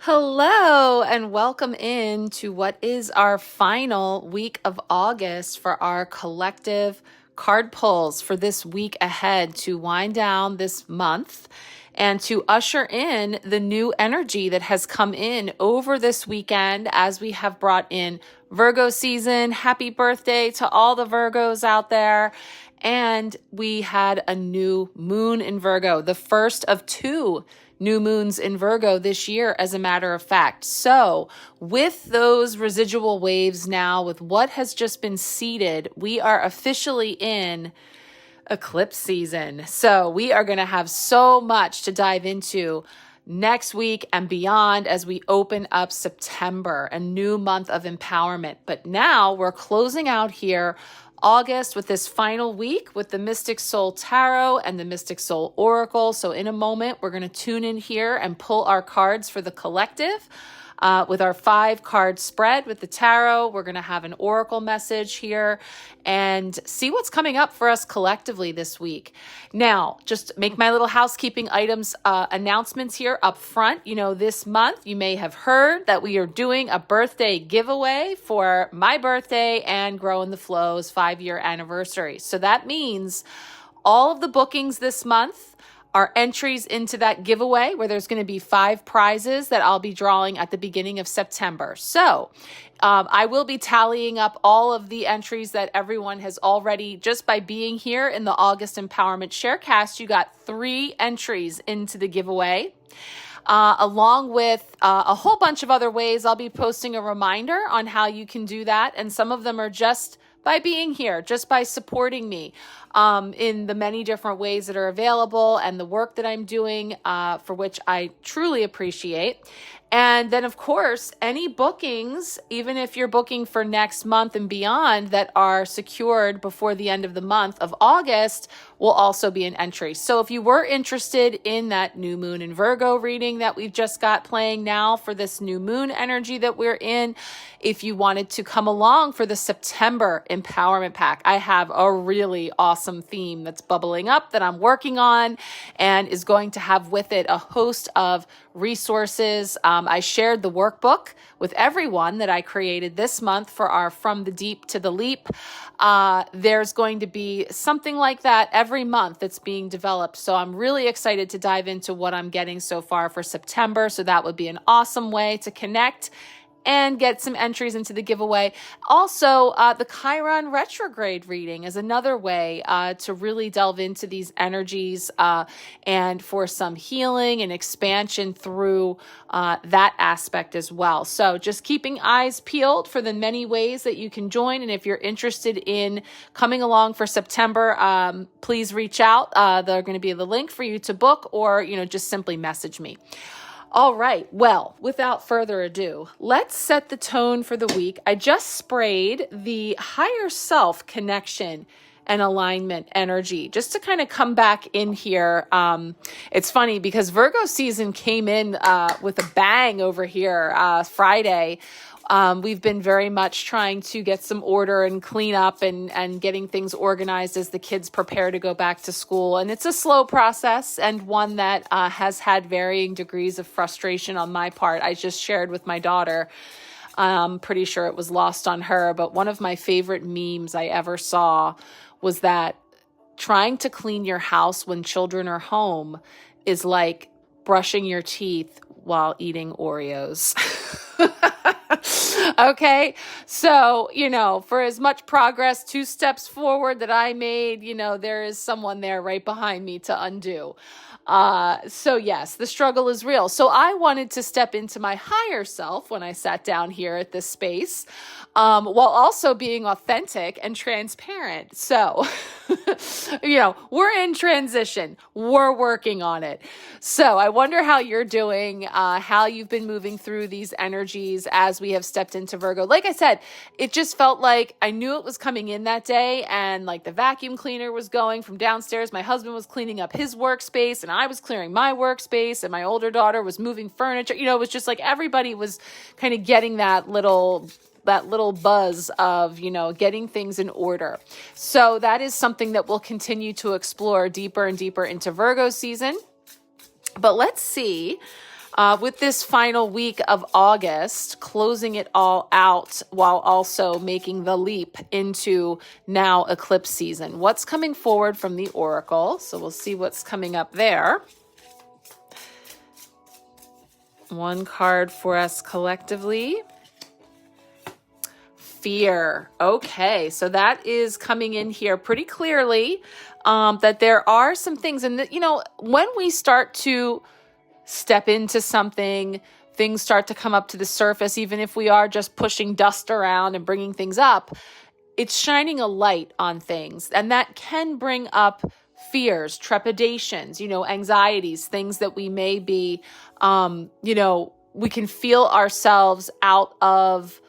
Hello and welcome in to what is our final week of August for our collective card pulls for this week ahead to wind down this month and to usher in the new energy that has come in over this weekend as we have brought in Virgo season. Happy birthday to all the Virgos out there. And we had a new moon in Virgo, the first of two new moons in Virgo this year, as a matter of fact. So with those residual waves now, with what has just been seeded, we are officially in eclipse season. So we are going to have so much to dive into next week and beyond as we open up September, a new month of empowerment. But now we're closing out here August with this final week with the Mystic Soul Tarot and the Mystic Soul Oracle. So in a moment, we're going to tune in here and pull our cards for the collective. With our 5-card spread with the tarot, we're going to have an oracle message here and see what's coming up for us collectively this week. Now, just make my little housekeeping items announcements here up front. You know, this month you may have heard that we are doing a birthday giveaway for my birthday and Grow in the Flow's 5-year anniversary. So that means all of the bookings this month are entries into that giveaway where there's going to be 5 prizes that I'll be drawing at the beginning of September. So I will be tallying up all of the entries that everyone has already, just by being here in the August Empowerment Sharecast, you got 3 entries into the giveaway. Along with a whole bunch of other ways. I'll be posting a reminder on how you can do that. And some of them are just by being here, just by supporting me in the many different ways that are available and the work that I'm doing, for which I truly appreciate. And then, of course, any bookings, even if you're booking for next month and beyond, that are secured before the end of the month of August will also be an entry. So if you were interested in that new moon in Virgo reading that we've just got playing now for this new moon energy that we're in, if you wanted to come along for the September Empowerment Pack, I have a really awesome theme that's bubbling up that I'm working on and is going to have with it a host of resources. I shared the workbook with everyone that I created this month for our From the Deep to the Leap. There's going to be something like that every month that's being developed. So I'm really excited to dive into what I'm getting so far for September. So that would be an awesome way to connect and get some entries into the giveaway. Also, the Chiron retrograde reading is another way to really delve into these energies and for some healing and expansion through that aspect as well. So just keeping eyes peeled for the many ways that you can join. And if you're interested in coming along for September, please reach out. There's going to be the link for you to book, or just simply message me. All right. Well, without further ado, let's set the tone for the week. I just sprayed the higher self connection and alignment energy just to kind of come back in here. It's funny because Virgo season came in with a bang over here Friday. We've been very much trying to get some order and clean up and getting things organized as the kids prepare to go back to school. And it's a slow process and one that has had varying degrees of frustration on my part. I just shared with my daughter. I'm pretty sure it was lost on her, but one of my favorite memes I ever saw was that trying to clean your house when children are home is like brushing your teeth while eating Oreos. Okay. So, for as much progress, 2 steps forward that I made, there is someone there right behind me to undo. So yes, the struggle is real. So I wanted to step into my higher self when I sat down here at this space, while also being authentic and transparent. So, we're in transition. We're working on it. So I wonder how you're doing, how you've been moving through these energies as we have stepped into Virgo. Like I said, it just felt like I knew it was coming in that day, and like the vacuum cleaner was going from downstairs. My husband was cleaning up his workspace and I was clearing my workspace, and my older daughter was moving furniture. It was just like everybody was kind of getting that little buzz of, getting things in order. So that is something that we'll continue to explore deeper and deeper into Virgo season. But let's see with this final week of August, closing it all out while also making the leap into now eclipse season. What's coming forward from the Oracle? So we'll see what's coming up there. One card for us collectively. Fear. Okay, so that is coming in here pretty clearly, that there are some things, and that, when we start to step into something, things start to come up to the surface, even if we are just pushing dust around and bringing things up, it's shining a light on things, and that can bring up fears, trepidations, anxieties, things that we may be, we can feel ourselves out of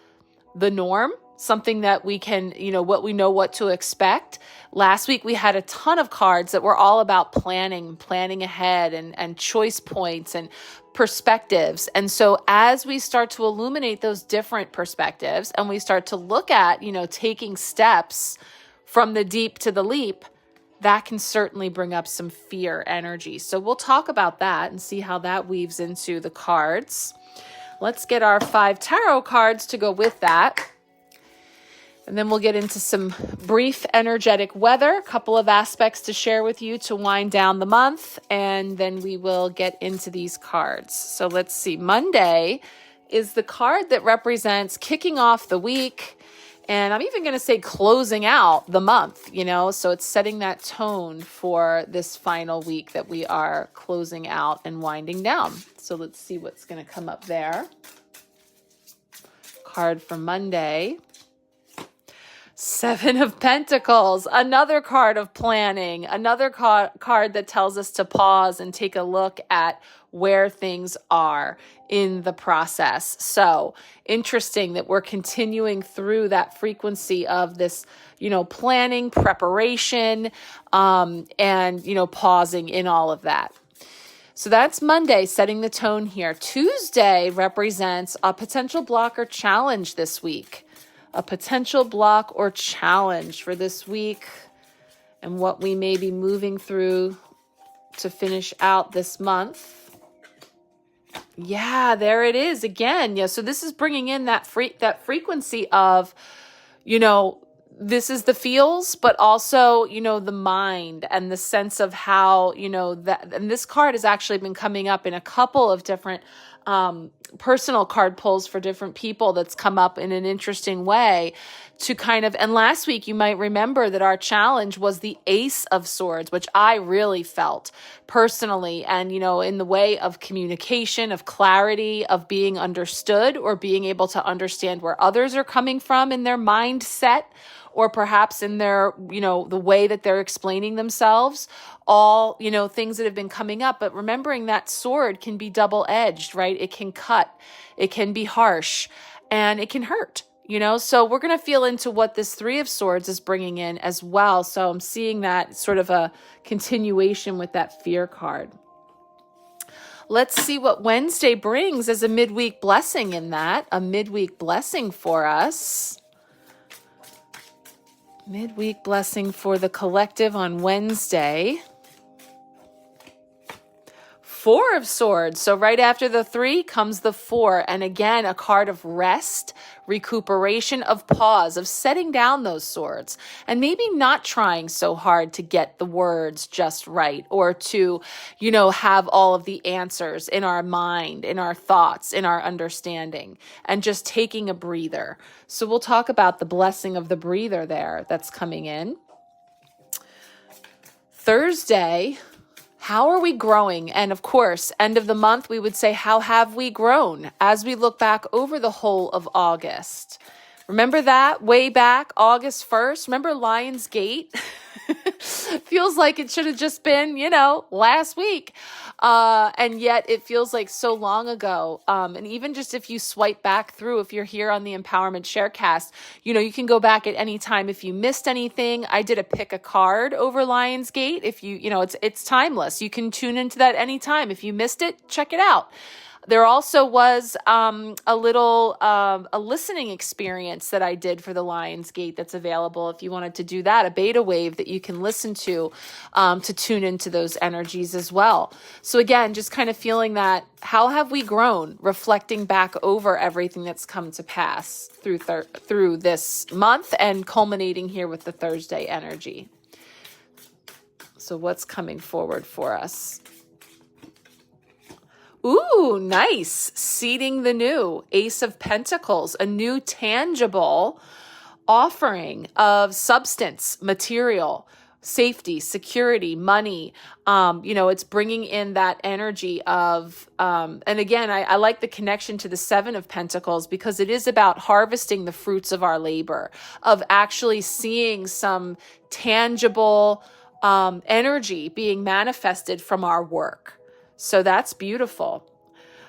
the norm, something that we can, what to expect. Last week, we had a ton of cards that were all about planning ahead and choice points and perspectives. And so as we start to illuminate those different perspectives and we start to look at, taking steps from the deep to the leap, that can certainly bring up some fear energy. So we'll talk about that and see how that weaves into the cards. Let's get our 5 tarot cards to go with that. And then we'll get into some brief energetic weather, a couple of aspects to share with you to wind down the month, and then we will get into these cards. So let's see. Monday is the card that represents kicking off the week, and I'm even going to say closing out the month, so it's setting that tone for this final week that we are closing out and winding down. So let's see what's going to come up there. Card for Monday. 7 of Pentacles, another card of planning, another card that tells us to pause and take a look at where things are in the process. So interesting that we're continuing through that frequency of this, planning, preparation, and, pausing in all of that. So that's Monday, setting the tone here. Tuesday represents a potential block or challenge this week. A potential block or challenge for this week and what we may be moving through to finish out this month. Yeah, there it is again. Yeah, so this is bringing in that frequency of, this is the feels, but also, the mind and the sense of how, that, and this card has actually been coming up in a couple of different personal card pulls for different people that's come up in an interesting way to kind of, and last week you might remember that our challenge was the Ace of Swords, which I really felt personally, and, in the way of communication, of clarity, of being understood or being able to understand where others are coming from in their mindset, or perhaps in their, the way that they're explaining themselves, all, things that have been coming up. But remembering that sword can be double-edged, right? It can cut, it can be harsh, and it can hurt, So we're going to feel into what this 3 of Swords is bringing in as well. So I'm seeing that sort of a continuation with that fear card. Let's see what Wednesday brings as a midweek blessing in that, a midweek blessing for us. Midweek blessing for the collective on Wednesday. 4 of Swords. So right after the 3 comes the 4. And again, a card of rest, recuperation, of pause, of setting down those swords. And maybe not trying so hard to get the words just right, or to, have all of the answers in our mind, in our thoughts, in our understanding, and just taking a breather. So we'll talk about the blessing of the breather there that's coming in. Thursday, how are we growing? And of course, end of the month, we would say, how have we grown as we look back over the whole of August? Remember that way back, August 1st? Remember Lion's Gate? Feels like it should have just been, last week. And yet it feels like so long ago. And even just if you swipe back through, if you're here on the Empowerment Sharecast, you can go back at any time. If you missed anything, I did a pick a card over Lion's Gate. If it's timeless. You can tune into that anytime. If you missed it, check it out. There also was a little a listening experience that I did for the Lionsgate that's available if you wanted to do that, a beta wave that you can listen to tune into those energies as well. So again, just kind of feeling that, how have we grown, reflecting back over everything that's come to pass through this month and culminating here with the Thursday energy. So what's coming forward for us? Ooh, nice. Seeding the new. Ace of Pentacles, a new tangible offering of substance, material, safety, security, money. It's bringing in that energy of, and again, I like the connection to the Seven of Pentacles because it is about harvesting the fruits of our labor, of actually seeing some tangible energy being manifested from our work. So that's beautiful.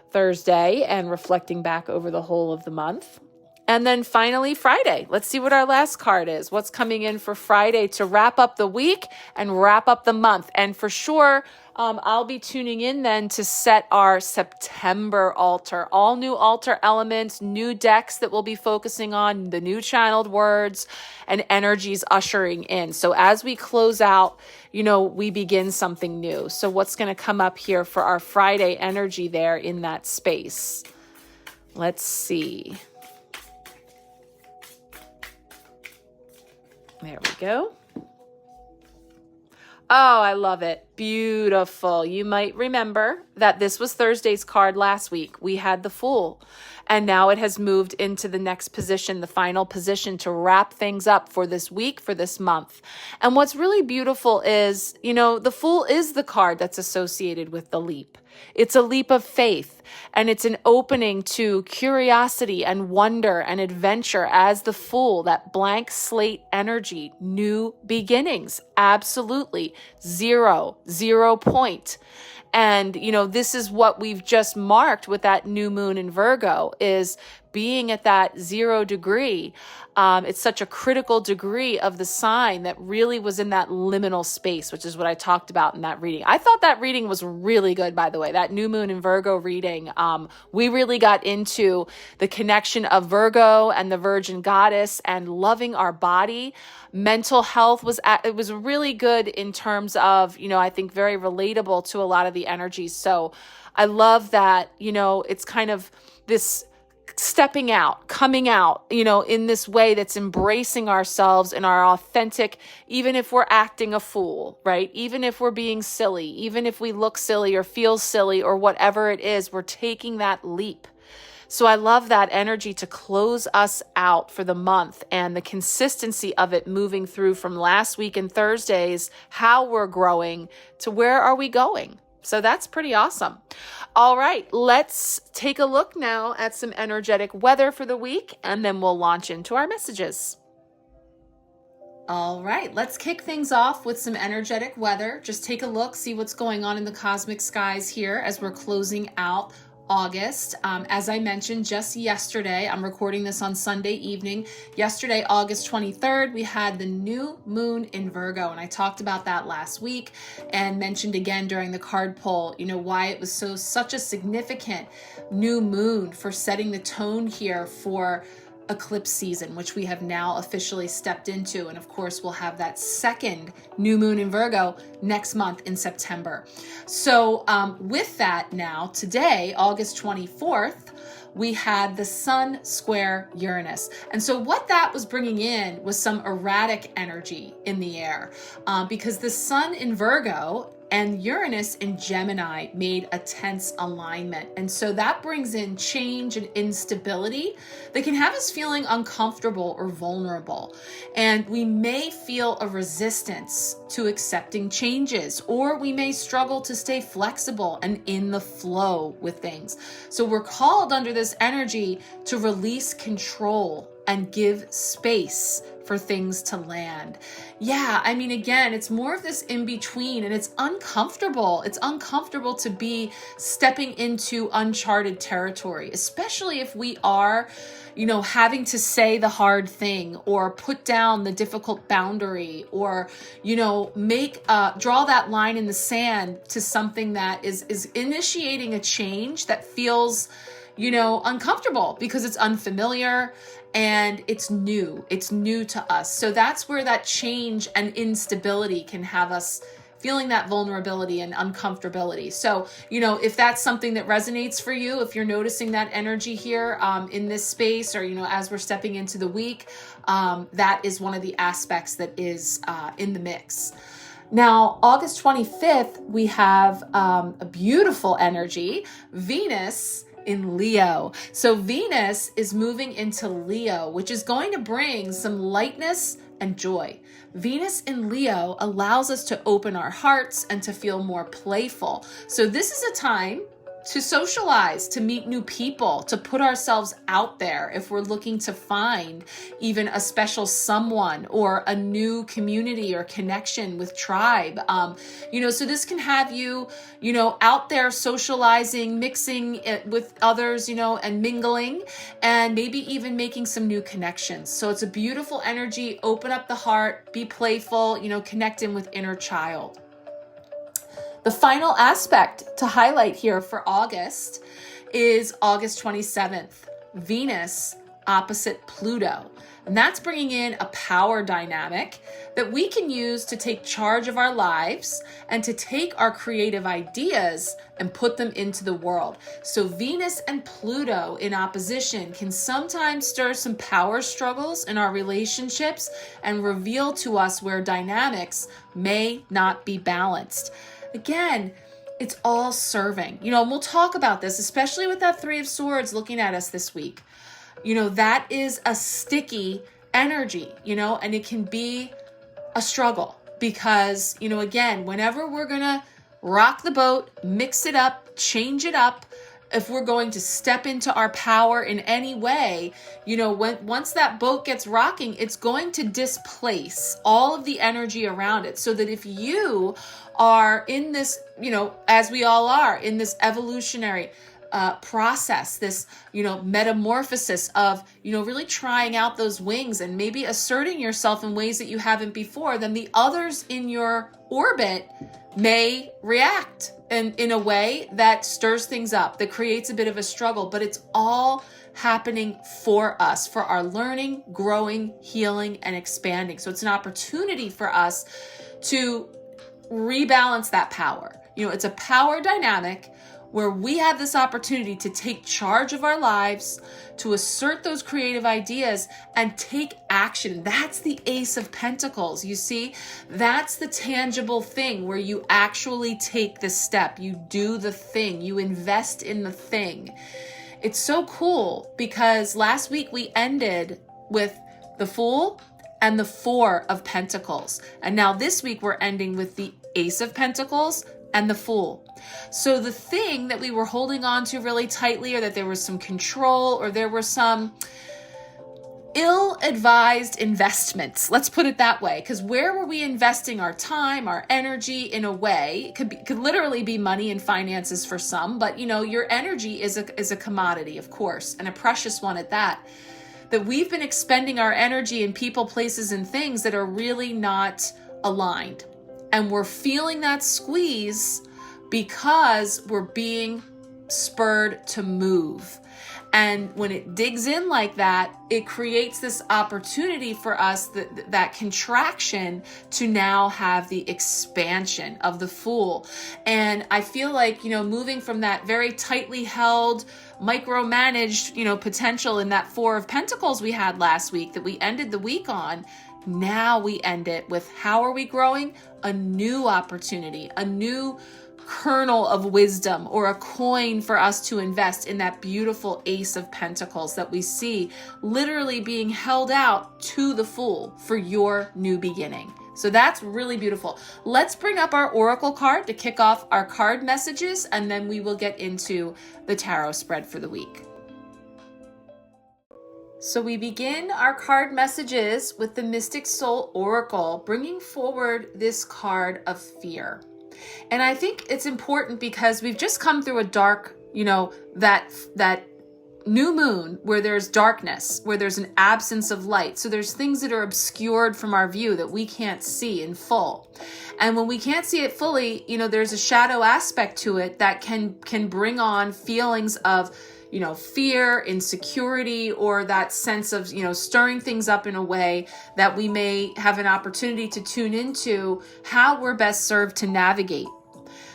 Thursday and reflecting back over the whole of the month. And then finally, Friday. Let's see what our last card is. What's coming in for Friday to wrap up the week and wrap up the month. And for sure, I'll be tuning in then to set our September altar. All new altar elements, new decks that we'll be focusing on, the new channeled words and energies ushering in. So as we close out, we begin something new. So what's going to come up here for our Friday energy there in that space? Let's see. There we go. Oh, I love it. Beautiful. You might remember that this was Thursday's card last week. We had the Fool, and now it has moved into the next position, the final position to wrap things up for this week, for this month. And what's really beautiful is, the Fool is the card that's associated with the leap. It's a leap of faith, and it's an opening to curiosity and wonder and adventure as the Fool, that blank slate energy, new beginnings, absolutely, zero point. And, this is what we've just marked with that new moon in Virgo, is being at that 0 degree. It's such a critical degree of the sign that really was in that liminal space, which is what I talked about in that reading. I thought that reading was really good, by the way, that new moon in Virgo reading. We really got into the connection of Virgo and the Virgin Goddess and loving our body. Mental health was really good in terms of, I think very relatable to a lot of the energies. So I love that, it's kind of this stepping out, coming out, in this way that's embracing ourselves in our authentic, even if we're acting a fool, right? Even if we're being silly, even if we look silly or feel silly or whatever it is, we're taking that leap. So I love that energy to close us out for the month and the consistency of it moving through from last week and Thursdays, how we're growing to where are we going. So that's pretty awesome. All right, let's take a look now at some energetic weather for the week, and then we'll launch into our messages. All right, let's kick things off with some energetic weather. Just take a look, see what's going on in the cosmic skies here as we're closing out August. As I mentioned just yesterday, I'm recording this on Sunday evening. Yesterday, August 23rd, we had the new moon in Virgo, and I talked about that last week and mentioned again during the card pull, why it was such a significant new moon for setting the tone here for eclipse season, which we have now officially stepped into. And of course, we'll have that second new moon in Virgo next month in September. So with that now, today, August 24th, we had the Sun square Uranus. And so what that was bringing in was some erratic energy in the air because the Sun in Virgo and Uranus in Gemini made a tense alignment. And so that brings in change and instability that can have us feeling uncomfortable or vulnerable. And we may feel a resistance to accepting changes, or we may struggle to stay flexible and in the flow with things. So we're called under this energy to release control and give space for things to land. Yeah, I mean, again, it's more of this in between, and it's uncomfortable. It's uncomfortable to be stepping into uncharted territory, especially if we are, having to say the hard thing or put down the difficult boundary or, draw that line in the sand to something that is initiating a change that feels, uncomfortable because it's unfamiliar and it's new. It's new to us. So that's where that change and instability can have us feeling that vulnerability and uncomfortability. So, if that's something that resonates for you, if you're noticing that energy here in this space or, as we're stepping into the week, that is one of the aspects that is in the mix. Now, August 25th, we have a beautiful energy, Venus in Leo. So Venus is moving into Leo, which is going to bring some lightness and joy. Venus in Leo allows us to open our hearts and to feel more playful. So this is a time to socialize, to meet new people, to put ourselves out there if we're looking to find even a special someone or a new community or connection with tribe. So this can have you, out there socializing, mixing it with others, and mingling, and maybe even making some new connections. So it's a beautiful energy. Open up the heart, be playful, connect in with inner child. The final aspect to highlight here for August is August 27th, Venus opposite Pluto. And that's bringing in a power dynamic that we can use to take charge of our lives and to take our creative ideas and put them into the world. So Venus and Pluto in opposition can sometimes stir some power struggles in our relationships and reveal to us where dynamics may not be balanced. Again, it's all serving. And we'll talk about this, especially with that Three of Swords looking at us this week. That is a sticky energy, and it can be a struggle because, again, whenever we're going to rock the boat, mix it up, change it up, if we're going to step into our power in any way, once that boat gets rocking, it's going to displace all of the energy around it. So that if you are in this, as we all are, in this evolutionary process, this, metamorphosis of, really trying out those wings and maybe asserting yourself in ways that you haven't before, then the others in your orbit may react in a way that stirs things up, that creates a bit of a struggle, but it's all happening for us, for our learning, growing, healing, and expanding. So it's an opportunity for us to rebalance that power. It's a power dynamic where we have this opportunity to take charge of our lives, to assert those creative ideas and take action. That's the Ace of Pentacles. You see, that's the tangible thing where you actually take the step, you do the thing, you invest in the thing. It's so cool because last week we ended with the Fool and the Four of Pentacles. And now this week we're ending with the Ace of Pentacles and the Fool. So the thing that we were holding on to really tightly, or that there was some control, or there were some ill-advised investments, let's put it that way, because where were we investing our time, our energy in a way? It could literally be money and finances for some, but your energy is a commodity, of course, and a precious one at that we've been expending our energy in people, places, and things that are really not aligned. And we're feeling that squeeze because we're being spurred to move. And when it digs in like that, it creates this opportunity for us, that contraction, to now have the expansion of the Fool. And I feel like, moving from that very tightly held, micromanaged, potential in that Four of Pentacles we had last week that we ended the week on, now we end it with, how are we growing? A new opportunity, a new kernel of wisdom, or a coin for us to invest in that beautiful Ace of Pentacles that we see literally being held out to the Fool for your new beginning. So that's really beautiful. Let's bring up our Oracle card to kick off our card messages, and then we will get into the tarot spread for the week. So we begin our card messages with the Mystic Soul Oracle, bringing forward this card of fear. And I think it's important because we've just come through a dark, that new moon where there's darkness, where there's an absence of light. So there's things that are obscured from our view that we can't see in full. And when we can't see it fully, there's a shadow aspect to it that can bring on feelings of fear, insecurity, or that sense of, stirring things up in a way that we may have an opportunity to tune into how we're best served to navigate.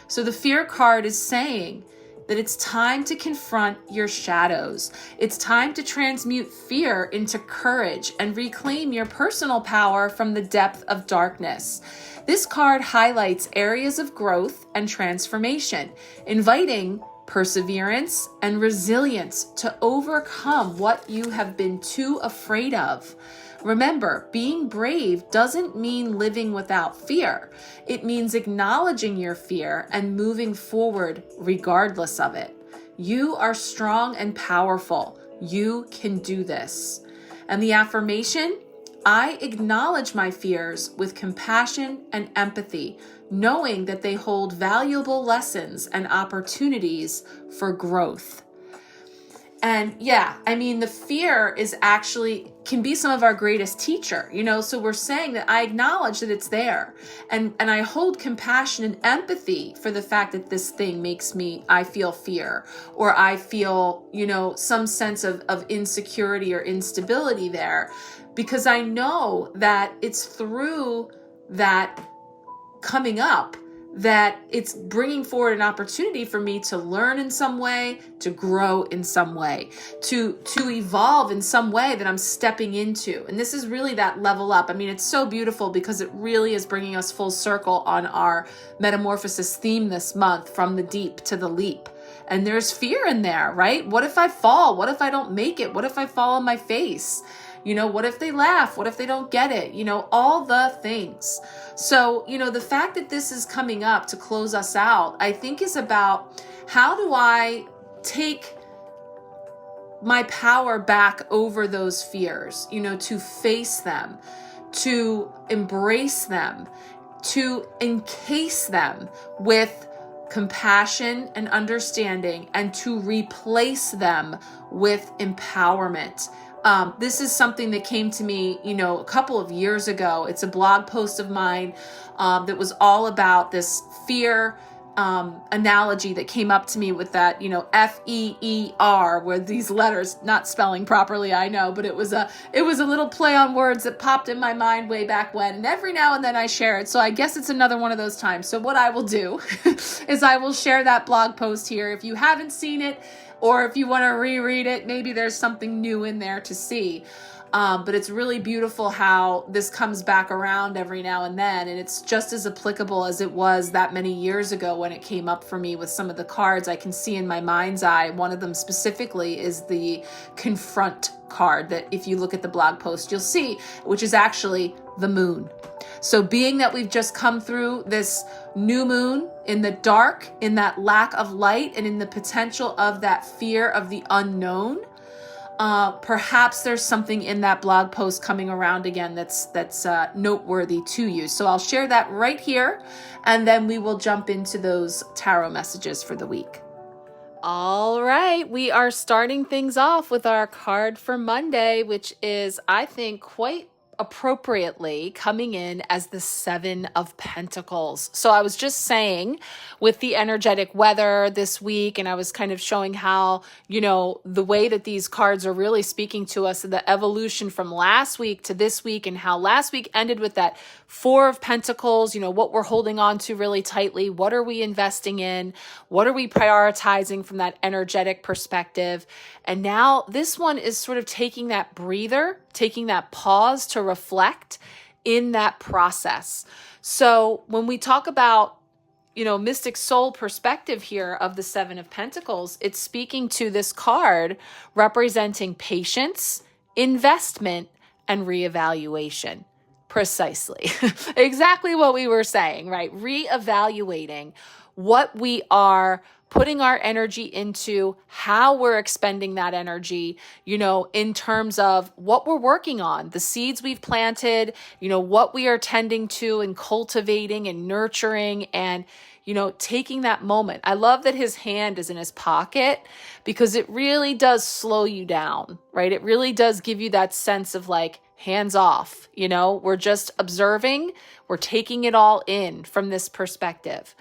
So the fear card is saying that it's time to confront your shadows. It's time to transmute fear into courage and reclaim your personal power from the depth of darkness. This card highlights areas of growth and transformation, inviting perseverance and resilience to overcome what you have been too afraid of. Remember, being brave doesn't mean living without fear. It means acknowledging your fear and moving forward regardless of it. You are strong and powerful. You can do this. And the affirmation, I acknowledge my fears with compassion and empathy, knowing that they hold valuable lessons and opportunities for growth. And the fear can be some of our greatest teacher, so we're saying that I acknowledge that it's there and I hold compassion and empathy for the fact that this thing I feel fear, or I feel, some sense of insecurity or instability there, because I know that it's through that coming up that it's bringing forward an opportunity for me to learn in some way, to grow in some way, to evolve in some way that I'm stepping into. And this is really that level up. It's so beautiful because it really is bringing us full circle on our metamorphosis theme this month, from the deep to the leap. And there's fear in there, right? What if I fall? What if I don't make it? What if I fall on my face? What if they laugh? What if they don't get it? All the things. So, the fact that this is coming up to close us out, I think is about how do I take my power back over those fears, to face them, to embrace them, to encase them with compassion and understanding, and to replace them with empowerment. This is something that came to me, a couple of years ago. It's a blog post of mine that was all about this fear analogy that came up to me with that, FEER, where these letters, not spelling properly, I know, but it was a little play on words that popped in my mind way back when. And every now and then I share it. So I guess it's another one of those times. So what I will do is I will share that blog post here. If you haven't seen it, or if you want to reread it, maybe there's something new in there to see. But it's really beautiful how this comes back around every now and then. And it's just as applicable as it was that many years ago when it came up for me with some of the cards I can see in my mind's eye. One of them specifically is the Confront card that if you look at the blog post, you'll see, which is actually the moon. So being that we've just come through this new moon in the dark, in that lack of light, and in the potential of that fear of the unknown, perhaps there's something in that blog post coming around again that's noteworthy to you. So I'll share that right here, and then we will jump into those tarot messages for the week. All right, we are starting things off with our card for Monday, which is, I think, quite appropriately coming in as the Seven of Pentacles. So I was just saying with the energetic weather this week, and I was kind of showing how, the way that these cards are really speaking to us, the evolution from last week to this week, and how last week ended with that Four of Pentacles, what we're holding on to really tightly. What are we investing in? What are we prioritizing from that energetic perspective? And now this one is sort of taking that breather, taking that pause to reflect in that process. So when we talk about, mystic soul perspective here of the Seven of Pentacles, it's speaking to this card representing patience, investment, and reevaluation. Precisely. Exactly what we were saying, right? Reevaluating what we are putting our energy into how we're expending that energy, in terms of what we're working on, the seeds we've planted, what we are tending to and cultivating and nurturing, and taking that moment. I love that his hand is in his pocket, because it really does slow you down, right? It really does give you that sense of like, hands off, we're just observing, we're taking it all in from this perspective.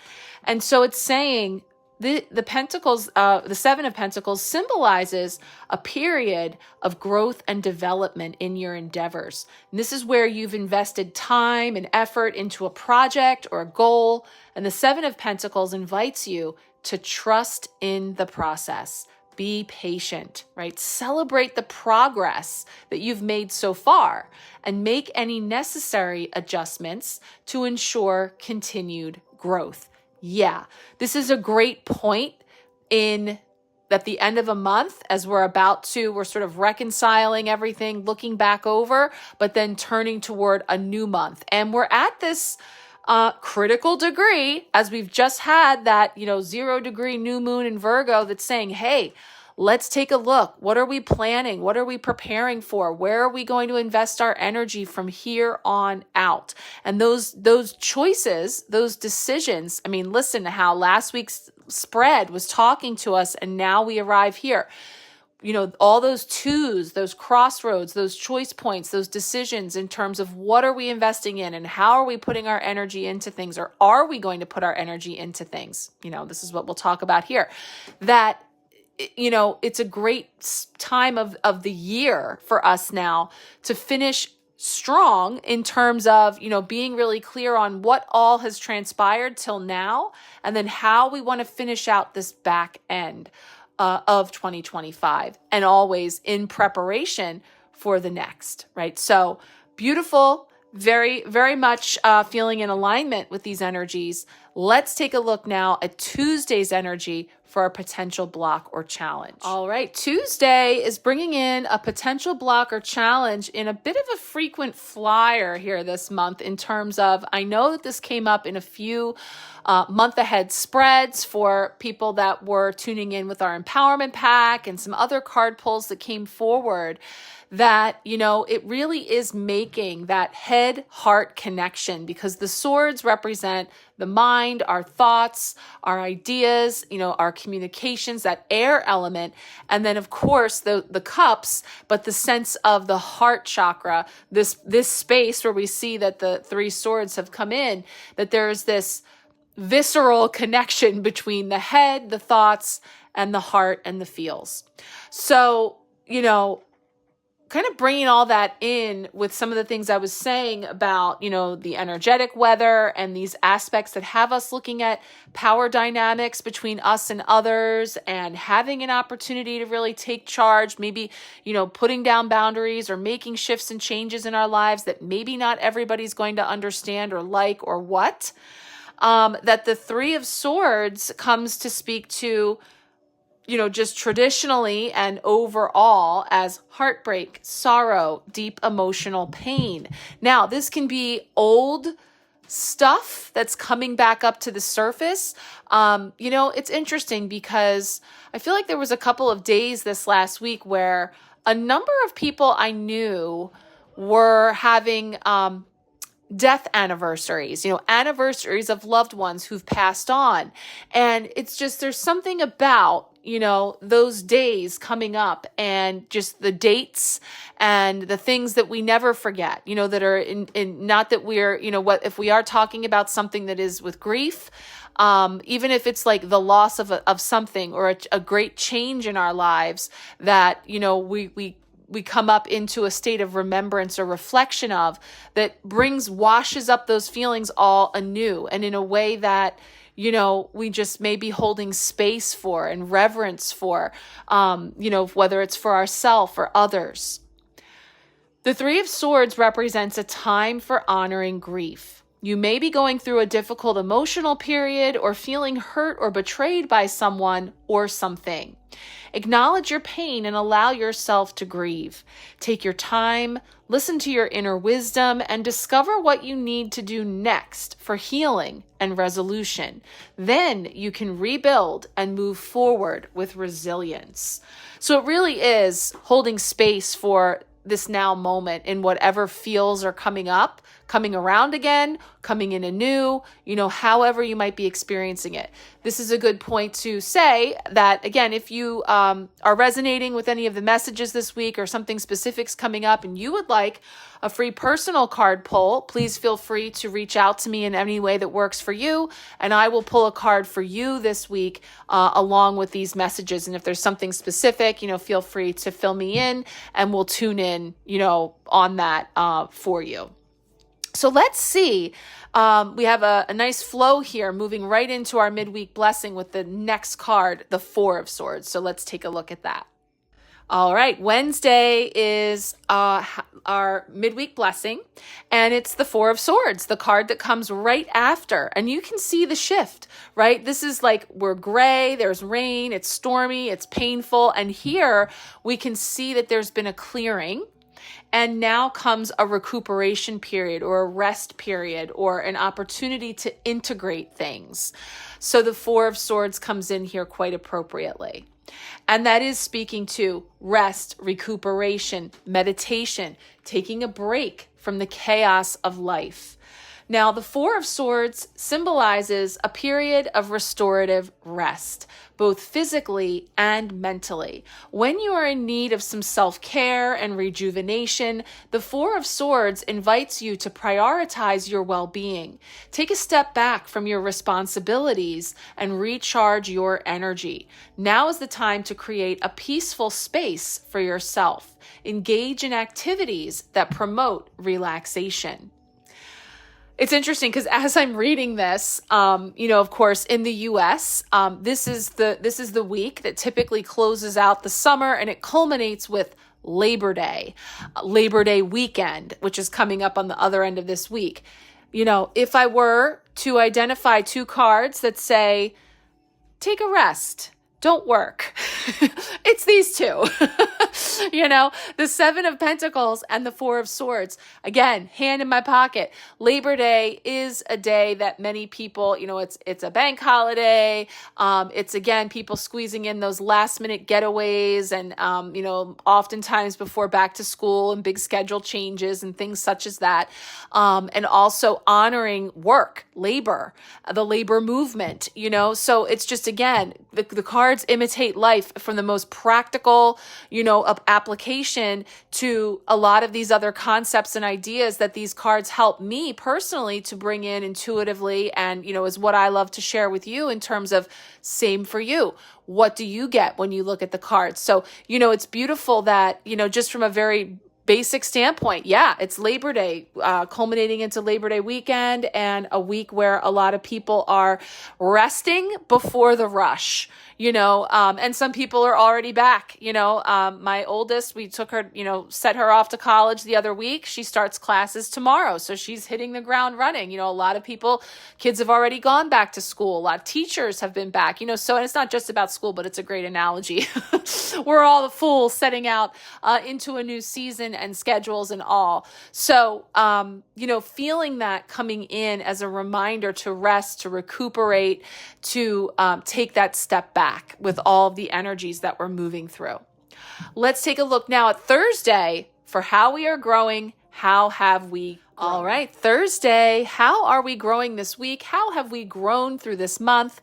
And so it's saying the Pentacles, the Seven of Pentacles symbolizes a period of growth and development in your endeavors. And this is where you've invested time and effort into a project or a goal. And the Seven of Pentacles invites you to trust in the process. Be patient, right? Celebrate the progress that you've made so far and make any necessary adjustments to ensure continued growth. Yeah, this is a great point at the end of a month, as we're sort of reconciling everything, looking back over, but then turning toward a new month. And we're at this critical degree, as we've just had that, 0-degree new moon in Virgo that's saying, hey, let's take a look. What are we planning? What are we preparing for? Where are we going to invest our energy from here on out? And those choices, those decisions, listen to how last week's spread was talking to us, and now we arrive here. All those twos, those crossroads, those choice points, those decisions in terms of what are we investing in and how are we putting our energy into things, or are we going to put our energy into things? This is what we'll talk about here. That, it's a great time of the year for us now to finish strong in terms of, being really clear on what all has transpired till now, and then how we want to finish out this back end of 2025, and always in preparation for the next, right? So beautiful, very, very much feeling in alignment with these energies. Let's take a look now at Tuesday's energy for a potential block or challenge. All right, Tuesday is bringing in a potential block or challenge in a bit of a frequent flyer here this month, in terms of, I know that this came up in a few month ahead spreads for people that were tuning in with our empowerment pack and some other card pulls that came forward, that, it really is making that head-heart connection, because the swords represent the mind, our thoughts, our ideas, our communications, that air element. And then, of course, the cups, but the sense of the heart chakra, this space where we see that the three swords have come in, that there's this visceral connection between the head, the thoughts, and the heart and the feels. So, kind of bringing all that in with some of the things I was saying about, the energetic weather and these aspects that have us looking at power dynamics between us and others, and having an opportunity to really take charge, maybe, putting down boundaries or making shifts and changes in our lives that maybe not everybody's going to understand or like or what. That the Three of Swords comes to speak to, just traditionally and overall as heartbreak, sorrow, deep emotional pain. Now, this can be old stuff that's coming back up to the surface. It's interesting because I feel like there was a couple of days this last week where a number of people I knew were having death anniversaries, anniversaries of loved ones who've passed on. And it's just, there's something about, those days coming up, and just the dates and the things that we never forget, that are in not that we're, what if we are talking about something that is with grief, even if it's like the loss of something or a great change in our lives that, we come up into a state of remembrance or reflection of, that washes up those feelings all anew, and in a way that, we just may be holding space for and reverence for, whether it's for ourselves or others. The Three of Swords represents a time for honoring grief. You may be going through a difficult emotional period or feeling hurt or betrayed by someone or something. Acknowledge your pain and allow yourself to grieve. Take your time, listen to your inner wisdom, and discover what you need to do next for healing and resolution. Then you can rebuild and move forward with resilience. So it really is holding space for this now moment in whatever feels are coming up, coming around again, coming in anew, however you might be experiencing it. This is a good point to say that, again, if you are resonating with any of the messages this week or something specific's coming up and you would like a free personal card pull, please feel free to reach out to me in any way that works for you, and I will pull a card for you this week along with these messages. And if there's something specific, feel free to fill me in and we'll tune in, on that for you. So let's see. We have a nice flow here moving right into our midweek blessing with the next card, the Four of Swords. So let's take a look at that. All right, Wednesday is our midweek blessing, and it's the Four of Swords, the card that comes right after. And you can see the shift, right? This is like we're gray, there's rain, it's stormy, it's painful. And here we can see that there's been a clearing. And now comes a recuperation period or a rest period or an opportunity to integrate things. So the Four of Swords comes in here quite appropriately. And that is speaking to rest, recuperation, meditation, taking a break from the chaos of life. Now, the Four of Swords symbolizes a period of restorative rest, both physically and mentally. When you are in need of some self-care and rejuvenation, the Four of Swords invites you to prioritize your well-being. Take a step back from your responsibilities and recharge your energy. Now is the time to create a peaceful space for yourself. Engage in activities that promote relaxation. It's interesting because as I'm reading this, of course, in the U.S., this is the week that typically closes out the summer, and it culminates with Labor Day weekend, which is coming up on the other end of this week. If I were to identify two cards that say, take a rest, don't work, it's these two. The Seven of Pentacles and the Four of Swords. Again, hand in my pocket. Labor Day is a day that many people, it's a bank holiday. It's, again, people squeezing in those last minute getaways and, oftentimes before back to school and big schedule changes and things such as that. And also honoring work, labor, the labor movement, so it's just, again, the cards imitate life from the most practical, application to a lot of these other concepts and ideas that these cards help me personally to bring in intuitively and, is what I love to share with you in terms of same for you. What do you get when you look at the cards? So, it's beautiful that, just from a very basic standpoint, it's Labor Day, culminating into Labor Day weekend and a week where a lot of people are resting before the rush, and some people are already back. My oldest, we took her, set her off to college the other week. She starts classes tomorrow. So she's hitting the ground running. A lot of kids have already gone back to school. A lot of teachers have been back, so, and it's not just about school, but it's a great analogy. We're all the fools setting out into a new season and schedules and all. So, feeling that coming in as a reminder to rest, to recuperate, to take that step back with all of the energies that we're moving through. Let's take a look now at Thursday for how we are growing. How have we grown? All right, Thursday, how are we growing this week? How have we grown through this month?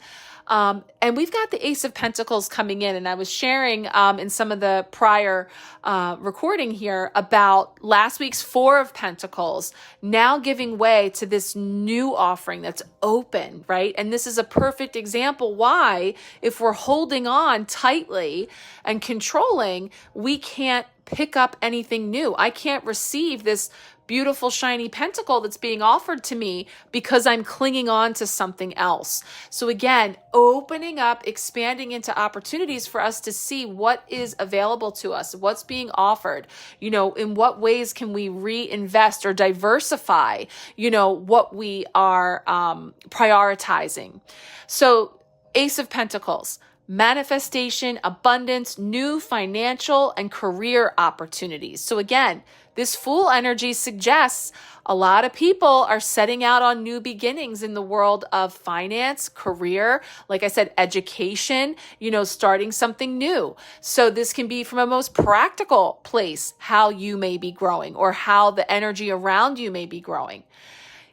And we've got the Ace of Pentacles coming in, and I was sharing in some of the prior recording here about last week's Four of Pentacles now giving way to this new offering that's open, right? And this is a perfect example why, if we're holding on tightly and controlling, we can't pick up anything new. I can't receive this beautiful shiny pentacle that's being offered to me because I'm clinging on to something else. So again, opening up, expanding into opportunities for us to see what is available to us, what's being offered, in what ways can we reinvest or diversify, what we are prioritizing. So Ace of Pentacles, manifestation, abundance, new financial and career opportunities. So again, this Fool energy suggests a lot of people are setting out on new beginnings in the world of finance, career, like I said, education, starting something new. So this can be from a most practical place, how you may be growing or how the energy around you may be growing.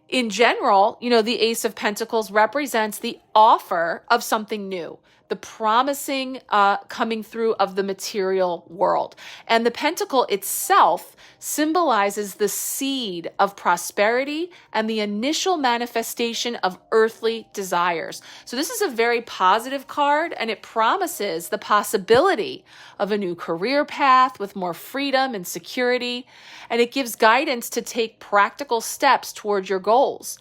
In general, the Ace of Pentacles represents the offer of something new, the promising coming through of the material world. And the pentacle itself symbolizes the seed of prosperity and the initial manifestation of earthly desires. So this is a very positive card, and it promises the possibility of a new career path with more freedom and security. And it gives guidance to take practical steps toward your goals.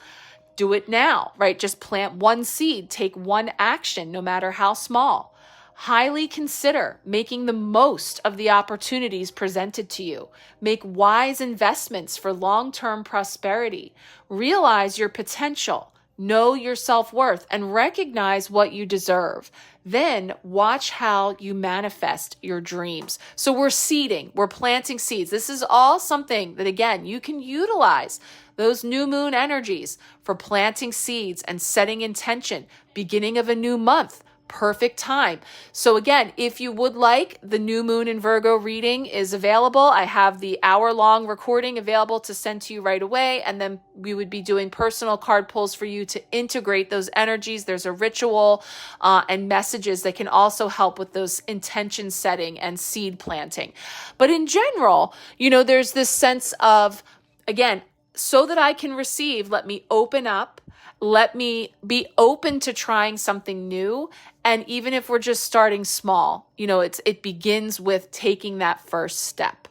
Do it now, right? Just plant one seed, take one action, no matter how small. Highly consider making the most of the opportunities presented to you. Make wise investments for long-term prosperity. Realize your potential. Know your self-worth and recognize what you deserve. Then watch how you manifest your dreams. So we're seeding, we're planting seeds. This is all something that, again, you can utilize those new moon energies for planting seeds and setting intention, beginning of a new month. Perfect time. So again, if you would like, the new moon in Virgo reading is available. I have the hour-long recording available to send to you right away. And then we would be doing personal card pulls for you to integrate those energies. There's a ritual and messages that can also help with those intention setting and seed planting. But in general, there's this sense of, again, so that I can receive, let me open up. Let me be open to trying something new. And even if we're just starting small, it begins with taking that first step.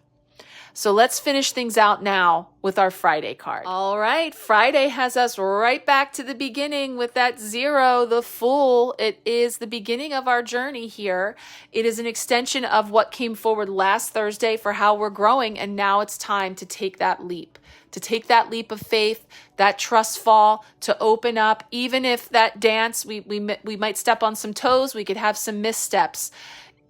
So let's finish things out now with our Friday card. All right, Friday has us right back to the beginning with that 0, the Fool. It is the beginning of our journey here. It is an extension of what came forward last Thursday for how we're growing. And now it's time to take that leap. To take that leap of faith, that trust fall, to open up. Even if that dance, we might step on some toes, we could have some missteps.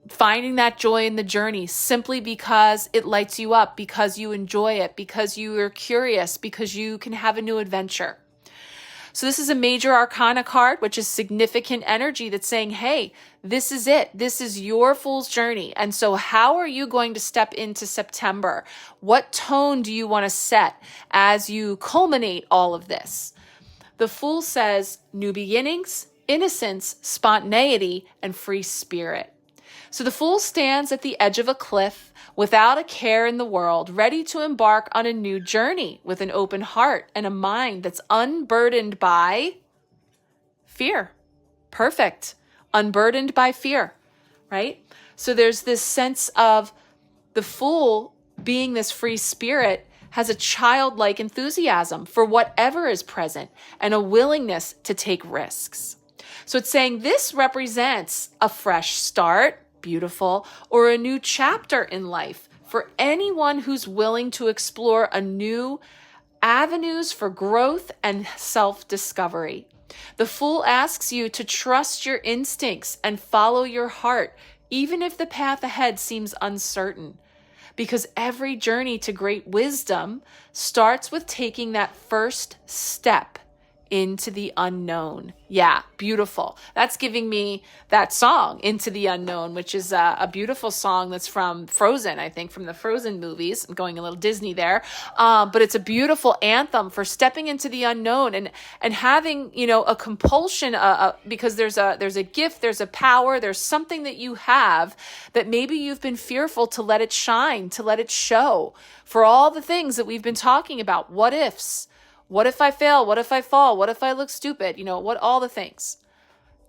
Finding that joy in the journey simply because it lights you up, because you enjoy it, because you are curious, because you can have a new adventure. So this is a major arcana card, which is significant energy that's saying, hey, this is it. This is your Fool's journey. And so how are you going to step into September? What tone do you want to set as you culminate all of this? The Fool says new beginnings, innocence, spontaneity, and free spirit. So the Fool stands at the edge of a cliff without a care in the world, ready to embark on a new journey with an open heart and a mind that's unburdened by fear. Perfect. Unburdened by fear, right? So there's this sense of the Fool being this free spirit has a childlike enthusiasm for whatever is present and a willingness to take risks. So it's saying this represents a fresh start, beautiful, or a new chapter in life for anyone who's willing to explore a new avenues for growth and self-discovery. The Fool asks you to trust your instincts and follow your heart, even if the path ahead seems uncertain. Because every journey to great wisdom starts with taking that first step into the unknown. Yeah, beautiful. That's giving me that song, Into the Unknown, which is a beautiful song that's from Frozen, I think, from the Frozen movies. I'm going a little Disney there. But it's a beautiful anthem for stepping into the unknown and having, a compulsion, because there's a gift, there's a power, there's something that you have that maybe you've been fearful to let it shine, to let it show for all the things that we've been talking about. What ifs? What if I fail? What if I fall? What if I look stupid? All the things.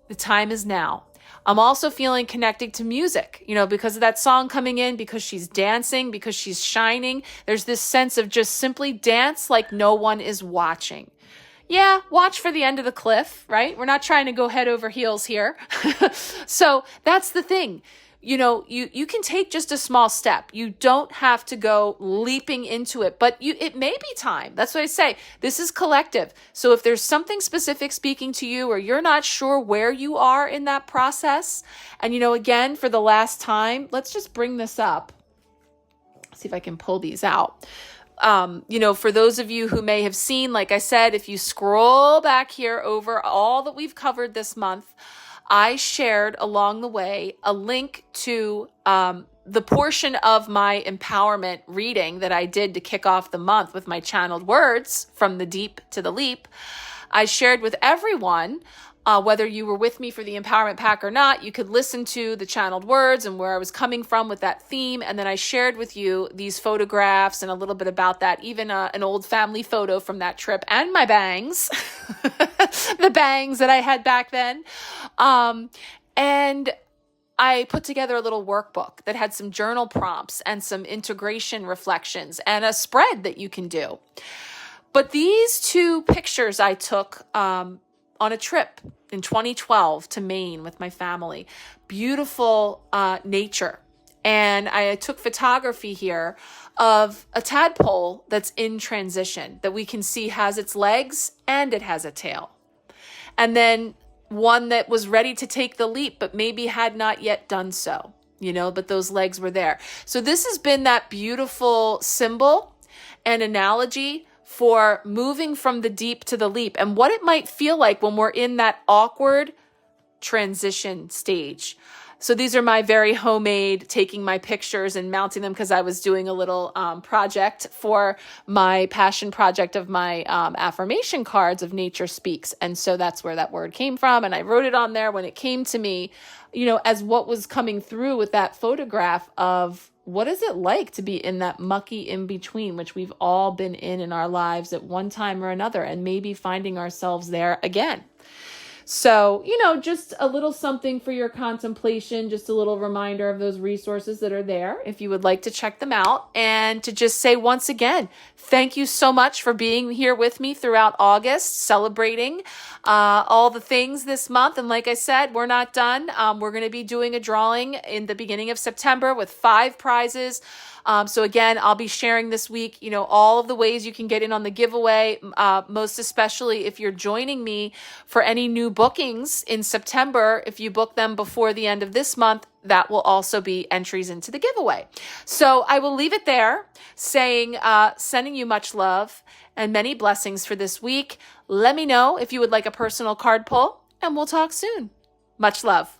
The time is now. I'm also feeling connected to music, because of that song coming in, because she's dancing, because she's shining. There's this sense of just simply dance like no one is watching. Yeah, watch for the end of the cliff, right? We're not trying to go head over heels here. So that's the thing. you can take just a small step. You don't have to go leaping into it, but it may be time. That's what I say. This is collective. So if there's something specific speaking to you, or you're not sure where you are in that process, and again, for the last time, let's just bring this up. See if I can pull these out. For those of you who may have seen, like I said, if you scroll back here over all that we've covered this month, I shared along the way a link to the portion of my empowerment reading that I did to kick off the month with my channeled words, From the Deep to the Leap. I shared with everyone, whether you were with me for the Empowerment Pack or not, you could listen to the channeled words and where I was coming from with that theme. And then I shared with you these photographs and a little bit about that, even an old family photo from that trip, and my bangs, the bangs that I had back then. And I put together a little workbook that had some journal prompts and some integration reflections and a spread that you can do. But these two pictures I took on a trip in 2012 to Maine with my family. Beautiful nature. And I took photography here of a tadpole that's in transition, that we can see has its legs and it has a tail. And then one that was ready to take the leap, but maybe had not yet done so, but those legs were there. So this has been that beautiful symbol and analogy for moving from the deep to the leap, and what it might feel like when we're in that awkward transition stage. So these are my very homemade, taking my pictures and mounting them, because I was doing a little project for my passion project of my affirmation cards of Nature Speaks. And so that's where that word came from. And I wrote it on there when it came to me, as what was coming through with that photograph of what is it like to be in that mucky in between, which we've all been in our lives at one time or another, and maybe finding ourselves there again. So, just a little something for your contemplation, just a little reminder of those resources that are there if you would like to check them out. And to just say once again, thank you so much for being here with me throughout August, celebrating all the things this month. And like I said, we're not done. We're going to be doing a drawing in the beginning of September with 5 prizes. So again, I'll be sharing this week, all of the ways you can get in on the giveaway, most especially if you're joining me for any new bookings in September. If you book them before the end of this month, that will also be entries into the giveaway. So I will leave it there, saying, sending you much love and many blessings for this week. Let me know if you would like a personal card pull, and we'll talk soon. Much love.